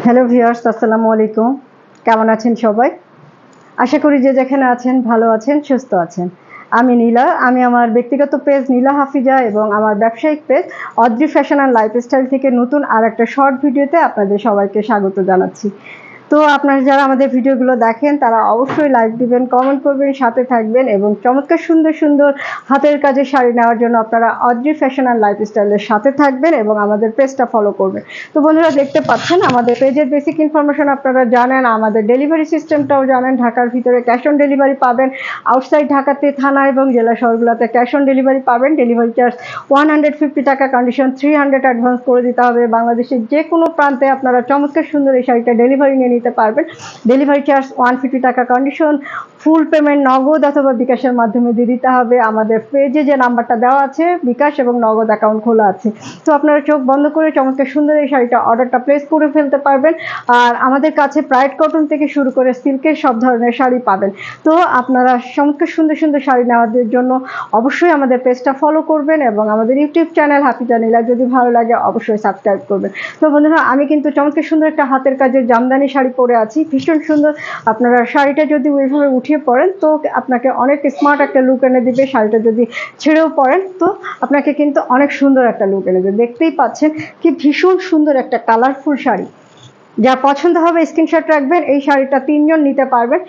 Hello viewers, আসসালামু আলাইকুম। কেমন আছেন সবাই? আশা করি যে যেখানে আছেন ভালো আছেন, সুস্থ আছেন। আমি নীলা। আমি আমার ব্যক্তিগত পেজ নীলা হাফিজা এবং আমার ব্যবসায়িক page Adri fashion and lifestyle থেকে নতুন আর একটা শর্ট ভিডিওতে আপনাদের সবাইকে স্বাগত জানাচ্ছি। তো আপনারা যারা আমাদের ভিডিওগুলো দেখেন তারা অবশ্যই লাইক দিবেন, কমেন্ট করবেন, সাথে থাকবেন এবং চমৎকার সুন্দর সুন্দর হাতের কাজের শাড়ি নেওয়ার জন্য আপনারা অদ্রি ফ্যাশন অ্যান্ড লাইফস্টাইলের সাথে থাকবেন এবং আমাদের পেজটা ফলো করবেন। তো বন্ধুরা, দেখতে পাচ্ছেন আমাদের পেজের বেসিক ইনফরমেশন আপনারা জানেন, আমাদের ডেলিভারি সিস্টেমটাও জানেন। ঢাকার ভিতরে ক্যাশ অন ডেলিভারি পাবেন, আউটসাইড ঢাকাতে থানা এবং জেলা শহরগুলোতে ক্যাশ অন ডেলিভারি পাবেন। ডেলিভারি চার্জ 150 টাকা, কন্ডিশন 300 অ্যাডভান্স করে দিতে হবে। বাংলাদেশের যে কোনো প্রান্তে আপনারা চমৎকার সুন্দর এই শাড়িটা ডেলিভারি নিয়ে নিতে পারবেন। ডেলিভারি চার্জ 150 টাকা, কন্ডিশন ফুল পেমেন্ট নগদ অথবা বিকাশের মাধ্যমে দিয়ে দিতে হবে। আমাদের পেজে যে নাম্বারটা দেওয়া আছে, বিকাশ এবং নগদ অ্যাকাউন্ট খোলা আছে। তো আপনারা চোখ বন্ধ করে চমৎকার সুন্দর এই শাড়িটা অর্ডারটা প্লেস করে ফেলতে পারবেন। আর আমাদের কাছে প্রাইড কটন থেকে শুরু করে সিল্কের সব ধরনের শাড়ি পাবেন। তো আপনারা চমৎকার সুন্দর সুন্দর শাড়ি নেওয়ার জন্য অবশ্যই আমাদের পেজটা ফলো করবেন এবং আমাদের ইউটিউব চ্যানেল হাফিজা নীলা যদি ভালো লাগে অবশ্যই সাবস্ক্রাইব করবেন। তো বন্ধুরা, আমি কিন্তু চমৎকার সুন্দর একটা হাতের কাজের জামদানি শাড়ি পরে আছি, ভীষণ সুন্দর। আপনারা শাড়িটা যদি ওইভাবে উঠিয়ে পরেন তো আপনাকে অনেক স্মার্ট একটা লুক এনে দিবে। শাড়িটা যদি ছেড়েও পরেন তো আপনাকে কিন্তু অনেক সুন্দর একটা লুক এনে দেবে। দেখতেই পাচ্ছেন কি ভীষণ সুন্দর একটা কালারফুল শাড়ি। যা পছন্দ হবে স্ক্রিনশট রাখবেন। এই শাড়িটা 3 জন নিতে পারবেন।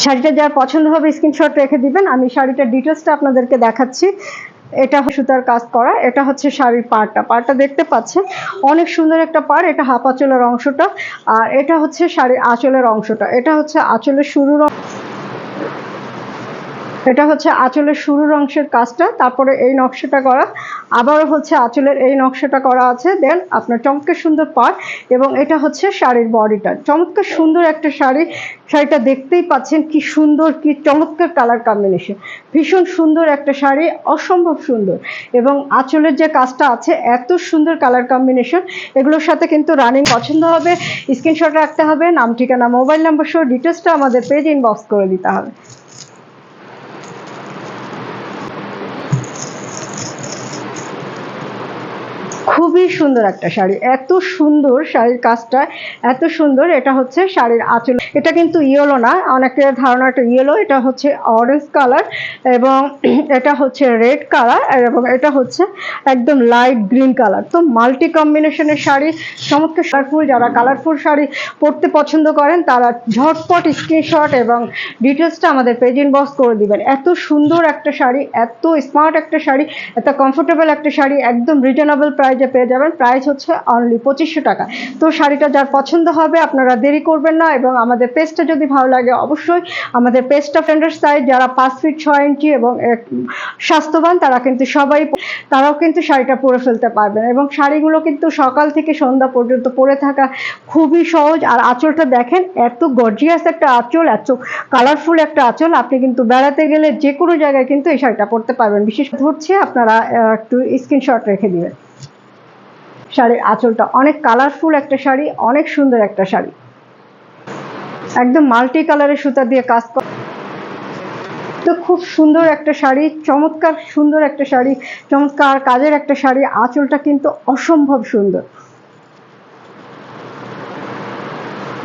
শাড়িটা যার পছন্দ হবে স্ক্রিনশট রেখে দিবেন। আমি শাড়িটার ডিটেলসটা আপনাদেরকে দেখাচ্ছি। এটা সুতার কাজ করা, এটা হচ্ছে শাড়ির পাড়টা দেখতে পাচ্ছেন, অনেক সুন্দর একটা পাড়। এটা হাফ আঁচলের অংশটা, আর এটা হচ্ছে শাড়ির আঁচলের অংশটা। এটা হচ্ছে আঁচলের শুরুর, এটা হচ্ছে আঁচলের শুরুর অংশের কাজটা, তারপরে এই নকশাটা করা, আবারও হচ্ছে আঁচলের এই নকশাটা করা আছে। দেন আপনার চমৎকার সুন্দর পাড় এবং এটা হচ্ছে শাড়ির বডিটা। চমৎকার সুন্দর একটা শাড়ি। শাড়িটা দেখতেই পাচ্ছেন কি সুন্দর, কি চমৎকার কালার কম্বিনেশন। ভীষণ সুন্দর একটা শাড়ি, অসম্ভব সুন্দর। এবং আঁচলের যে কাজটা আছে এত সুন্দর কালার কম্বিনেশন। এগুলোর সাথে কিন্তু রানিং পছন্দ হবে স্ক্রিনশট রাখতে হবে, নাম ঠিকানা মোবাইল নাম্বার সহ ডিটেলসটা আমাদের পেজ ইনবক্স করে দিতে হবে। খুবই সুন্দর একটা শাড়ি, এত সুন্দর শাড়ির কাজটা, এত সুন্দর। এটা হচ্ছে শাড়ির আঁচল। এটা কিন্তু ইয়েলো না, অনেকের ধারণা এটা ইয়েলো, এটা হচ্ছে অরেঞ্জ কালার এবং এটা হচ্ছে রেড কালার এবং এটা হচ্ছে একদম লাইট গ্রিন কালার। তো মাল্টি কম্বিনেশনের শাড়ি, চমৎকার কালারফুল। যারা কালারফুল শাড়ি পরতে পছন্দ করেন তারা ঝটপট স্ক্রিনশট এবং ডিটেলসটা আমাদের পেজ ইনবক্স করে দিবেন। এত সুন্দর একটা শাড়ি, এত স্মার্ট একটা শাড়ি, এত কমফোর্টেবল একটা শাড়ি, একদম রিজনেবল প্রাইসে পেয়ে যাবেন। প্রাইস হচ্ছে অনলি 2500 টাকা। তো শাড়িটা যার পছন্দ হবে আপনারা দেরি করবেন না এবং আমাদের পেজটা যদি ভালো লাগে অবশ্যই আমাদের পেজটা ফ্রেন্ডের সাইজ। যারা 5 ফিট 6 ইঞ্চি এবং স্বাস্থ্যবান তারা কিন্তু সবাই, তারাও কিন্তু শাড়িটা পরে ফেলতে পারবেন। এবং শাড়িগুলো কিন্তু সকাল থেকে সন্ধ্যা পর্যন্ত পরে থাকা খুবই সহজ। আর আঁচলটা দেখেন, এত গর্জিয়াস একটা আঁচল, এত কালারফুল একটা আঁচল। আপনি কিন্তু বেড়াতে গেলে যে কোনো জায়গায় কিন্তু এই শাড়িটা পরতে পারবেন। বিশেষ ধরছে আপনারা একটু স্ক্রিনশট রেখে দিবেন। শাড়ির আঁচলটা অনেক কালারফুল একটা শাড়ি, অনেক সুন্দর একটা শাড়ি, একদম মাল্টি কালারের সুতা দিয়ে কাজ করা। তো খুব সুন্দর একটা শাড়ি, চমৎকার সুন্দর একটা শাড়ি, চমৎকার কাজের একটা শাড়ি। আঁচলটা কিন্তু অসম্ভব সুন্দর।